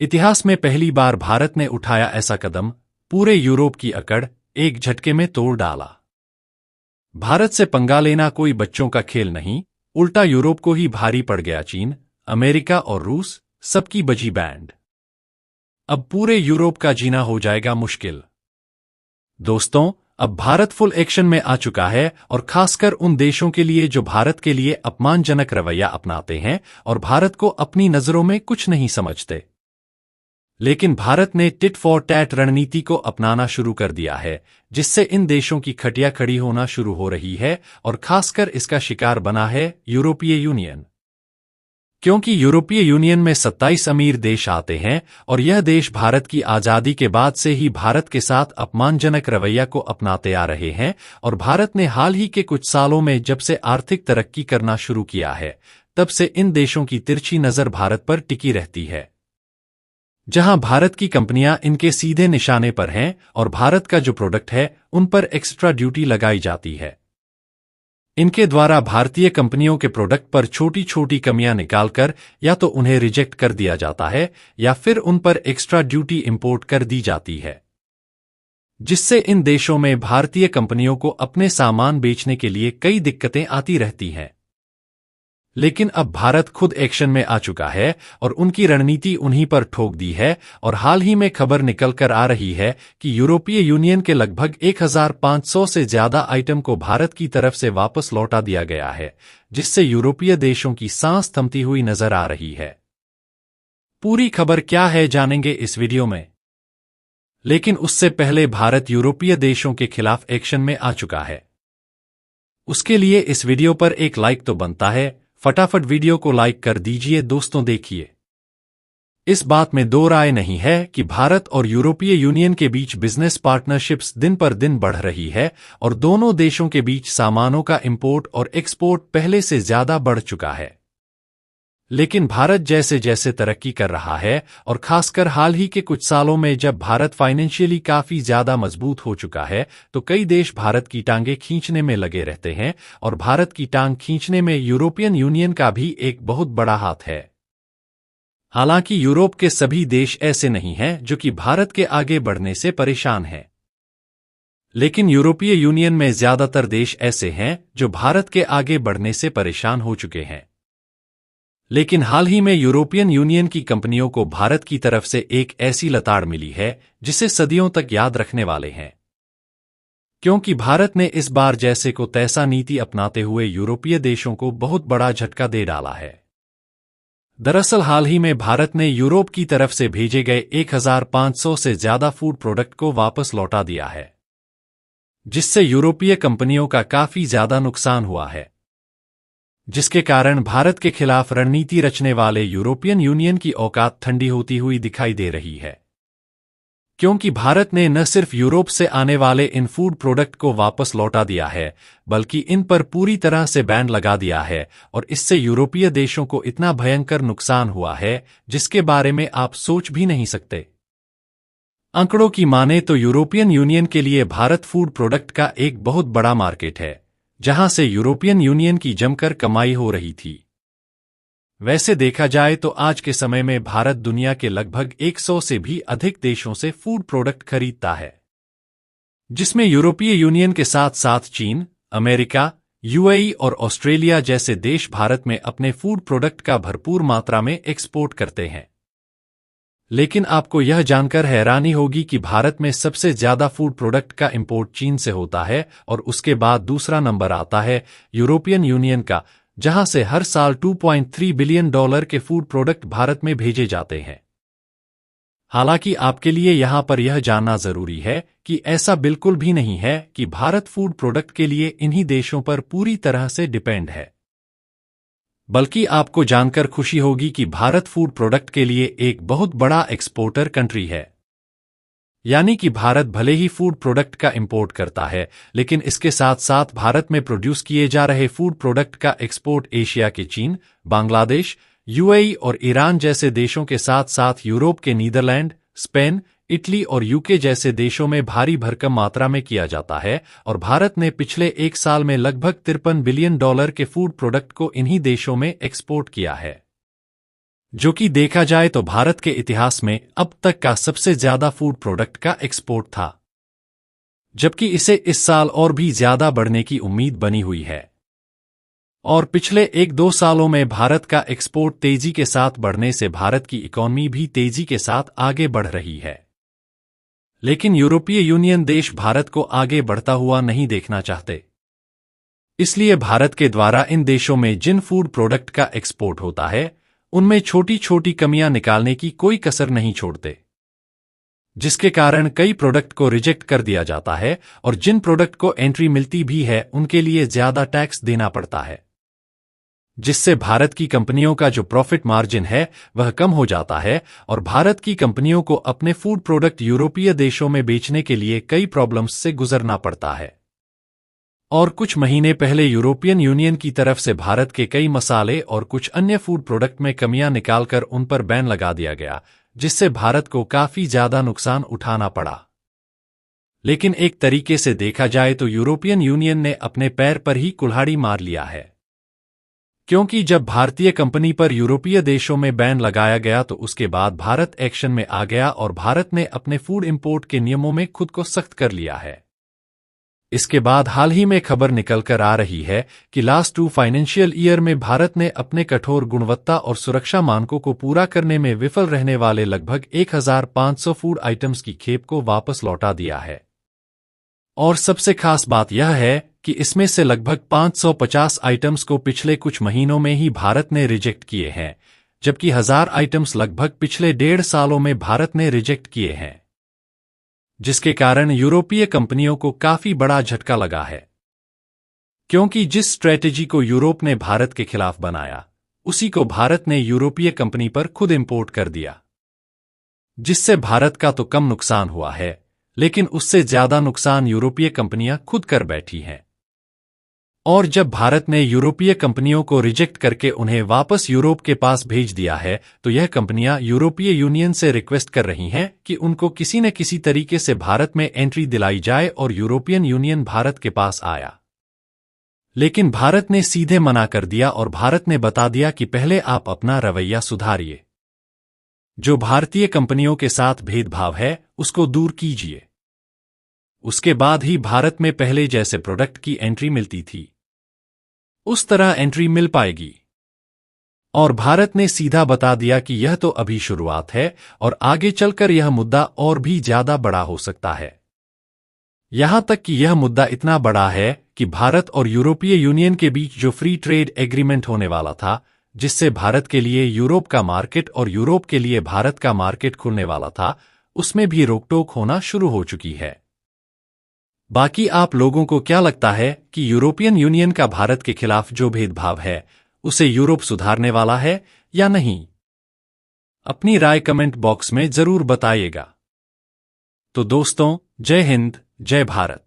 इतिहास में पहली बार भारत ने उठाया ऐसा कदम, पूरे यूरोप की अकड़ एक झटके में तोड़ डाला। भारत से पंगा लेना कोई बच्चों का खेल नहीं, उल्टा यूरोप को ही भारी पड़ गया। चीन, अमेरिका और रूस सबकी बजी बैंड। अब पूरे यूरोप का जीना हो जाएगा मुश्किल। दोस्तों, अब भारत फुल एक्शन में आ चुका है, और खासकर उन देशों के लिए जो भारत के लिए अपमानजनक रवैया अपनाते हैं और भारत को अपनी नजरों में कुछ नहीं समझते। लेकिन भारत ने टिट फॉर टैट रणनीति को अपनाना शुरू कर दिया है, जिससे इन देशों की खटिया खड़ी होना शुरू हो रही है, और खासकर इसका शिकार बना है यूरोपीय यूनियन। क्योंकि यूरोपीय यूनियन में 27 अमीर देश आते हैं, और यह देश भारत की आजादी के बाद से ही भारत के साथ अपमानजनक रवैया को अपनाते आ रहे हैं, और भारत ने हाल ही के कुछ सालों में जब से आर्थिक तरक्की करना शुरू किया है, तब से इन देशों की तिरछी नजर भारत पर टिकी रहती है। जहां भारत की कंपनियां इनके सीधे निशाने पर हैं, और भारत का जो प्रोडक्ट है उन पर एक्स्ट्रा ड्यूटी लगाई जाती है। इनके द्वारा भारतीय कंपनियों के प्रोडक्ट पर छोटी छोटी कमियां निकालकर या तो उन्हें रिजेक्ट कर दिया जाता है, या फिर उन पर एक्स्ट्रा ड्यूटी इंपोर्ट कर दी जाती है, जिससे इन देशों में भारतीय कंपनियों को अपने सामान बेचने के लिए कई दिक्कतें आती रहती हैं। लेकिन अब भारत खुद एक्शन में आ चुका है, और उनकी रणनीति उन्हीं पर ठोक दी है, और हाल ही में खबर निकल कर आ रही है कि यूरोपीय यूनियन के लगभग 1500 से ज्यादा आइटम को भारत की तरफ से वापस लौटा दिया गया है, जिससे यूरोपीय देशों की सांस थमती हुई नजर आ रही है। पूरी खबर क्या है जानेंगे इस वीडियो में। लेकिन उससे पहले भारत यूरोपीय देशों के खिलाफ एक्शन में आ चुका है। उसके लिए इस वीडियो पर एक लाइक तो बनता है। फटाफट वीडियो को लाइक कर दीजिए दोस्तों। देखिए, इस बात में दो राय नहीं है कि भारत और यूरोपीय यूनियन के बीच बिजनेस पार्टनरशिप्स दिन पर दिन बढ़ रही है, और दोनों देशों के बीच सामानों का इंपोर्ट और एक्सपोर्ट पहले से ज्यादा बढ़ चुका है। लेकिन भारत जैसे जैसे तरक्की कर रहा है, और खासकर हाल ही के कुछ सालों में जब भारत फाइनेंशियली काफी ज्यादा मजबूत हो चुका है, तो कई देश भारत की टांगें खींचने में लगे रहते हैं, और भारत की टांग खींचने में यूरोपियन यूनियन का भी एक बहुत बड़ा हाथ है। हालांकि यूरोप के सभी देश ऐसे नहीं हैं जो कि भारत के आगे बढ़ने से परेशान हैं, लेकिन यूरोपीय यूनियन में ज्यादातर देश ऐसे हैं जो भारत के आगे बढ़ने से परेशान हो चुके हैं। लेकिन हाल ही में यूरोपियन यूनियन की कंपनियों को भारत की तरफ से एक ऐसी लताड़ मिली है जिसे सदियों तक याद रखने वाले हैं, क्योंकि भारत ने इस बार जैसे को तैसा नीति अपनाते हुए यूरोपीय देशों को बहुत बड़ा झटका दे डाला है। दरअसल हाल ही में भारत ने यूरोप की तरफ से भेजे गए 1500 से ज्यादा फूड प्रोडक्ट को वापस लौटा दिया है, जिससे यूरोपीय कंपनियों का काफी ज्यादा नुकसान हुआ है, जिसके कारण भारत के खिलाफ रणनीति रचने वाले यूरोपियन यूनियन की औकात ठंडी होती हुई दिखाई दे रही है। क्योंकि भारत ने न सिर्फ यूरोप से आने वाले इन फूड प्रोडक्ट को वापस लौटा दिया है, बल्कि इन पर पूरी तरह से बैन लगा दिया है, और इससे यूरोपीय देशों को इतना भयंकर नुकसान हुआ है जिसके बारे में आप सोच भी नहीं सकते। आंकड़ों की माने तो यूरोपियन यूनियन के लिए भारत फूड प्रोडक्ट का एक बहुत बड़ा मार्केट है, जहां से यूरोपियन यूनियन की जमकर कमाई हो रही थी। वैसे देखा जाए तो आज के समय में भारत दुनिया के लगभग 100 से भी अधिक देशों से फूड प्रोडक्ट खरीदता है, जिसमें यूरोपीय यूनियन के साथ साथ चीन, अमेरिका, यूएई और ऑस्ट्रेलिया जैसे देश भारत में अपने फूड प्रोडक्ट का भरपूर मात्रा में एक्सपोर्ट करते हैं। लेकिन आपको यह जानकर हैरानी होगी कि भारत में सबसे ज्यादा फूड प्रोडक्ट का इंपोर्ट चीन से होता है, और उसके बाद दूसरा नंबर आता है यूरोपियन यूनियन का, जहां से हर साल $2.3 बिलियन के फूड प्रोडक्ट भारत में भेजे जाते हैं। हालांकि आपके लिए यहां पर यह जानना जरूरी है कि ऐसा बिल्कुल भी नहीं है कि भारत फूड प्रोडक्ट के लिए इन्हीं देशों पर पूरी तरह से डिपेंड है, बल्कि आपको जानकर खुशी होगी कि भारत फूड प्रोडक्ट के लिए एक बहुत बड़ा एक्सपोर्टर कंट्री है। यानी कि भारत भले ही फूड प्रोडक्ट का इंपोर्ट करता है, लेकिन इसके साथ साथ भारत में प्रोड्यूस किए जा रहे फूड प्रोडक्ट का एक्सपोर्ट एशिया के चीन, बांग्लादेश, यूएई और ईरान जैसे देशों के साथ साथ यूरोप के नीदरलैंड, स्पेन, इटली और यूके जैसे देशों में भारी भरकम मात्रा में किया जाता है, और भारत ने पिछले एक साल में लगभग $53 बिलियन के फूड प्रोडक्ट को इन्हीं देशों में एक्सपोर्ट किया है, जो कि देखा जाए तो भारत के इतिहास में अब तक का सबसे ज्यादा फूड प्रोडक्ट का एक्सपोर्ट था, जबकि इसे इस साल और भी ज्यादा बढ़ने की उम्मीद बनी हुई है। और पिछले 1-2 सालों में भारत का एक्सपोर्ट तेजी के साथ बढ़ने से भारत की इकॉनमी भी तेजी के साथ आगे बढ़ रही है। लेकिन यूरोपीय यूनियन देश भारत को आगे बढ़ता हुआ नहीं देखना चाहते, इसलिए भारत के द्वारा इन देशों में जिन फूड प्रोडक्ट का एक्सपोर्ट होता है उनमें छोटी छोटी कमियां निकालने की कोई कसर नहीं छोड़ते, जिसके कारण कई प्रोडक्ट को रिजेक्ट कर दिया जाता है और जिन प्रोडक्ट को एंट्री मिलती भी है उनके लिए ज्यादा टैक्स देना पड़ता है, जिससे भारत की कंपनियों का जो प्रॉफिट मार्जिन है वह कम हो जाता है और भारत की कंपनियों को अपने फूड प्रोडक्ट यूरोपीय देशों में बेचने के लिए कई प्रॉब्लम्स से गुजरना पड़ता है। और कुछ महीने पहले यूरोपियन यूनियन की तरफ से भारत के कई मसाले और कुछ अन्य फूड प्रोडक्ट में कमियां निकालकर उन पर बैन लगा दिया गया, जिससे भारत को काफी ज्यादा नुकसान उठाना पड़ा। लेकिन एक तरीके से देखा जाए तो यूरोपियन यूनियन ने अपने पैर पर ही कुल्हाड़ी मार लिया है, क्योंकि जब भारतीय कंपनी पर यूरोपीय देशों में बैन लगाया गया तो उसके बाद भारत एक्शन में आ गया और भारत ने अपने फूड इंपोर्ट के नियमों में खुद को सख्त कर लिया है। इसके बाद हाल ही में खबर निकलकर आ रही है कि लास्ट 2 फाइनेंशियल ईयर में भारत ने अपने कठोर गुणवत्ता और सुरक्षा मानकों को पूरा करने में विफल रहने वाले लगभग 1500 फूड आइटम्स की खेप को वापस लौटा दिया है। और सबसे खास बात यह है कि इसमें से लगभग 550 आइटम्स को पिछले कुछ महीनों में ही भारत ने रिजेक्ट किए हैं, जबकि 1000 आइटम्स लगभग पिछले 1.5 सालों में भारत ने रिजेक्ट किए हैं, जिसके कारण यूरोपीय कंपनियों को काफी बड़ा झटका लगा है। क्योंकि जिस स्ट्रेटेजी को यूरोप ने भारत के खिलाफ बनाया उसी को भारत ने यूरोपीय कंपनी पर खुद इंपोर्ट कर दिया, जिससे भारत का तो कम नुकसान हुआ है, लेकिन उससे ज्यादा नुकसान यूरोपीय कंपनियां खुद कर बैठी हैं। और जब भारत ने यूरोपीय कंपनियों को रिजेक्ट करके उन्हें वापस यूरोप के पास भेज दिया है तो यह कंपनियां यूरोपीय यूनियन से रिक्वेस्ट कर रही हैं कि उनको किसी न किसी तरीके से भारत में एंट्री दिलाई जाए और यूरोपियन यूनियन भारत के पास आया। लेकिन भारत ने सीधे मना कर दिया और भारत ने बता दिया कि पहले आप अपना रवैया सुधारिए, जो भारतीय कंपनियों के साथ भेदभाव है उसको दूर कीजिए, उसके बाद ही भारत में पहले जैसे प्रोडक्ट की एंट्री मिलती थी उस तरह एंट्री मिल पाएगी। और भारत ने सीधा बता दिया कि यह तो अभी शुरुआत है और आगे चलकर यह मुद्दा और भी ज्यादा बड़ा हो सकता है। यहां तक कि यह मुद्दा इतना बड़ा है कि भारत और यूरोपीय यूनियन के बीच जो फ्री ट्रेड एग्रीमेंट होने वाला था, जिससे भारत के लिए यूरोप का मार्केट और यूरोप के लिए भारत का मार्केट खुलने वाला था, उसमें भी रोकटोक होना शुरू हो चुकी है। बाकी आप लोगों को क्या लगता है कि यूरोपियन यूनियन का भारत के खिलाफ जो भेदभाव है उसे यूरोप सुधारने वाला है या नहीं? अपनी राय कमेंट बॉक्स में जरूर बताइएगा। तो दोस्तों, जय हिंद, जय भारत।